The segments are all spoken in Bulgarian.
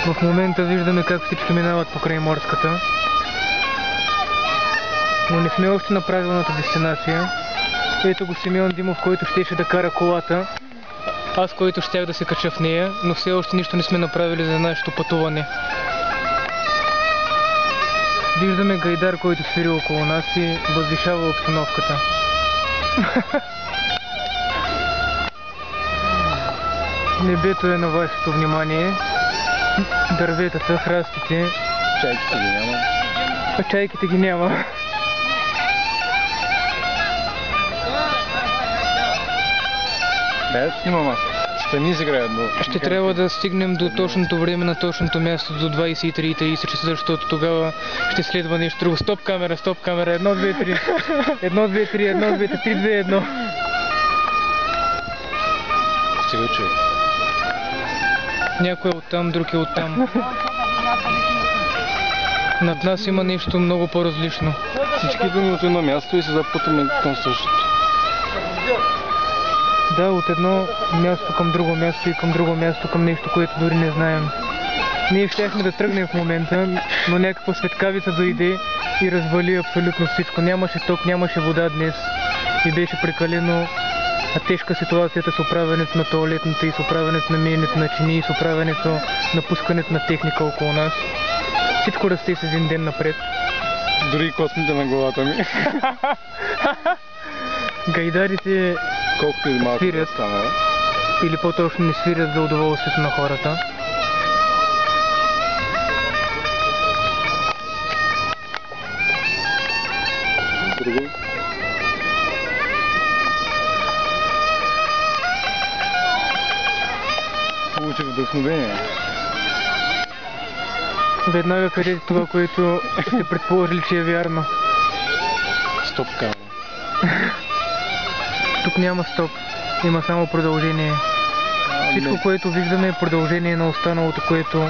В момента виждаме как всички минават покрай морската. Но не сме още на правилната дестинация. Ето го Симеон Димов, който щеше да кара колата. Аз, който щях да се кача в нея, но все още нищо не сме направили за нашето пътуване. Виждаме гайдар, който свири около нас и възвишава обстановката. Небето е на вашето внимание. Дърветата, храстите. Чайките ги няма. А чайките ги няма. Да, снимам аз. Стани си играят, но... Ще трябва да стигнем до точното време на точното място, до 23:30 часа, защото тогава ще следва нещо друго. Стоп камера, 1, 2, 3. 1, 2, 3, 1, 2, 3, 2, 1. Стига човек. Някой е оттам, друг е оттам. Над нас има нещо много по-различно. Всички идваме от едно място и се запътваме към същото. Да, от едно място към друго място и към друго място към нещо, което дори не знаем. Ние щяхме да тръгнем в момента, но някаква светкавица дойде и развали абсолютно всичко. Нямаше ток, нямаше вода днес и беше прекалено тежка ситуацията с оправянето на тоалетната и с оправянето на миенето на чини и с оправянето на пускането на техника около нас. Всичко расте с един ден напред. Дори космите на главата ми. Гайдарите колкото и малко свирят, стана, или по-точно не свирят за удоволствието на хората. Друго. Получих вдъхновение. Веднага къде това, което сте предположили, че е вярно. Стоп камера. Тук няма стоп, има само продължение. Всичко, което виждаме е продължение на останалото, което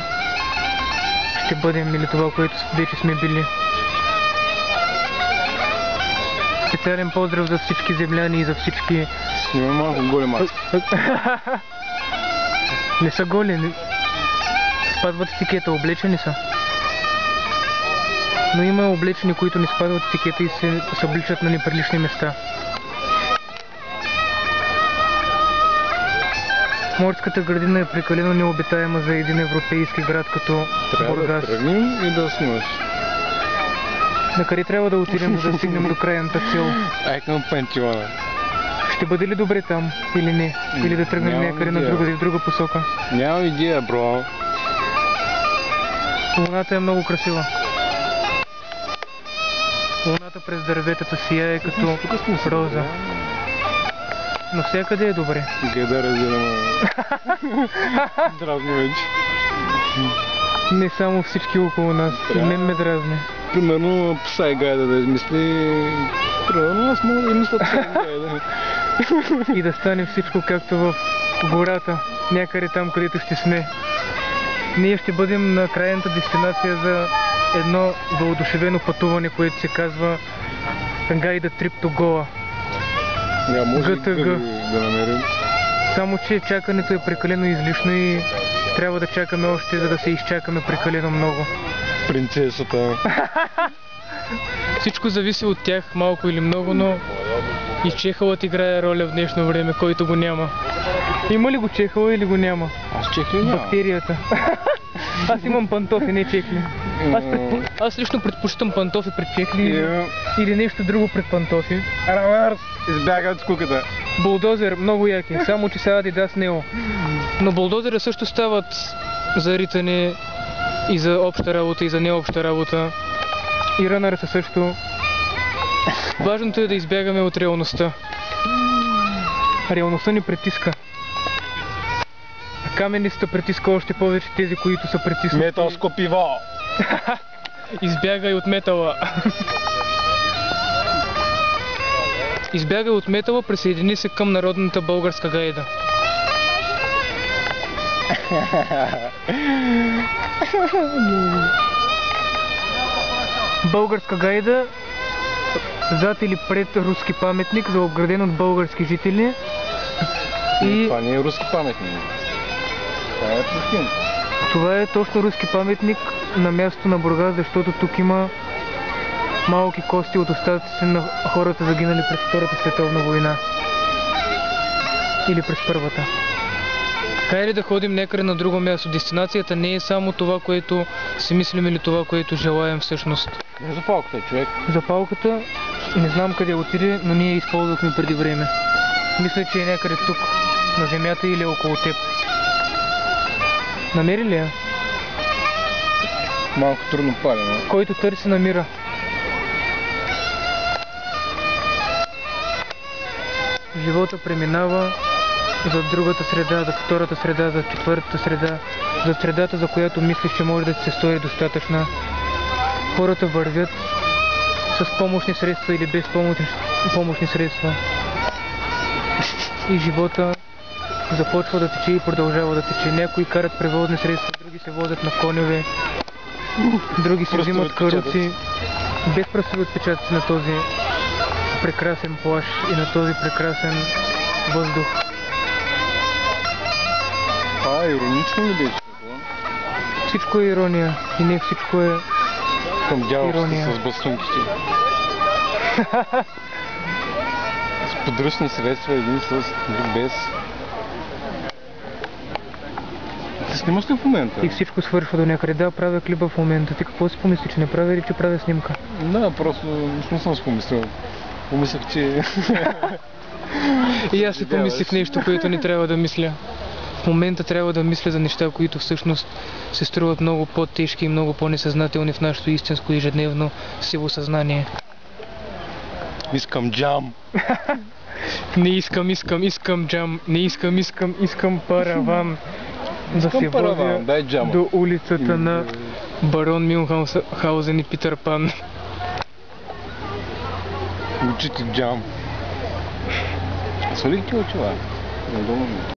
ще бъдем, или това, което вече сме били. Специален поздрав за всички земляни и за всички... Снимай малко голи маски. Не са голи, спазват етикета, облечени са. Но има облечени, които не спазват етикета и се събличат на неприлични места. Морската градина е прекалено необитаема за един европейски град като Бургас. Трябва да тръгнем и да снимаш. Накъде трябва да отидем, за да стигнем до крайната цел? Ай към Пантеона. Ще бъде ли добре там или не? Или да тръгнем някъде на друга, в друга посока? Нямам идея, бро. Луната е много красива. Луната през дърветата сияе като роза. Навсякъде е добре. Гайдар разбираме. Дразни вече. Не само всички около нас. И мен ме дразни. Примерно Псай Гайда да измисли. Примерно аз мога да измисля Псай Гайда. И да стане всичко както в гората. Някъде там, където ще сме. Ние ще бъдем на крайната дестинация за едно въодушевено пътуване, което се казва Гайда Trip to Goa. Може ГТГ. да намерим. Само че чакането е прекалено излишно и трябва да чакаме още, за да се изчакаме прекалено много. Принцесата. Всичко зависи от тях, малко или много, но и чехълът играе роля в днешно време, който го няма. Има ли го чехъл или го няма? Аз чехли няма. Бактерията. Аз имам пантофи, не чехли. Аз лично предпочитам пантофи пред чехли или нещо друго пред пантофи. Равърс! Избяга от скуката. Булдозер, много яки, само че сега Adidas Neo. Но булдозера също стават за ритане и за обща работа и за необща работа. И рънъра са също. Важното е да избягаме от реалността. Реалността ни притиска. А каменницата притиска още повече тези, които са притиснати. Металско пиво! Избягай от метала. Избягай от метала, присъедини се към народната българска гайда. Българска гайда, зад или пред руски паметник, заобграден от български жители. И... Това не е руски паметник. Това е Пушкин. Това е точно руски паметник на мястото на Бургас, защото тук има малки кости от остатъците на хората загинали през Втората световна война. Или през Първата. Хайде да ходим някъде на друго място. Дестинацията не е само това, което си мислим или това, което желаем всъщност. Не запалката, човек. Запалката не знам къде отиде, но ние я използвахме преди време. Мисля, че е някъде тук, на земята или около теб. Намери ли я? Малко трудно палено. Който търси, намира. Живота преминава за другата среда, за втората среда, за четвъртата среда, за средата, за която мислиш, че може да ти се стори достатъчна. Хората вървят с помощни средства или без помощни средства. И живота започва да тече и продължава да тече. Някои карат превозни средства, други се возят на коневе, други си взимат каруци. Без пръстови отпечатъци на този прекрасен плаж и на този прекрасен въздух. Иронично ли беше? Всичко е ирония и не всичко е Към дяволството ирония. с басунките. С подръчни средства, един с, друг без. Ти снимаш ли в момента? И всичко свършва до някъде. Да, правя клипа в момента. Ти какво си помисли, че не правя или че правя снимка? Да, просто не съм си помислил. Помислях, че... И аз си помислих нещо, което не трябва да мисля. В момента трябва да мисля за неща, които всъщност се струват много по-тежки и много по-несъзнателни в нашето истинско ежедневно сиво съзнание. Искам джам. Не искам джам. Не искам параван. Да се параван, возя дай джама. до улицата на Барон Мюнхаузен и Питър Пан. Учите джам. Свали ти очила? Надолу ми.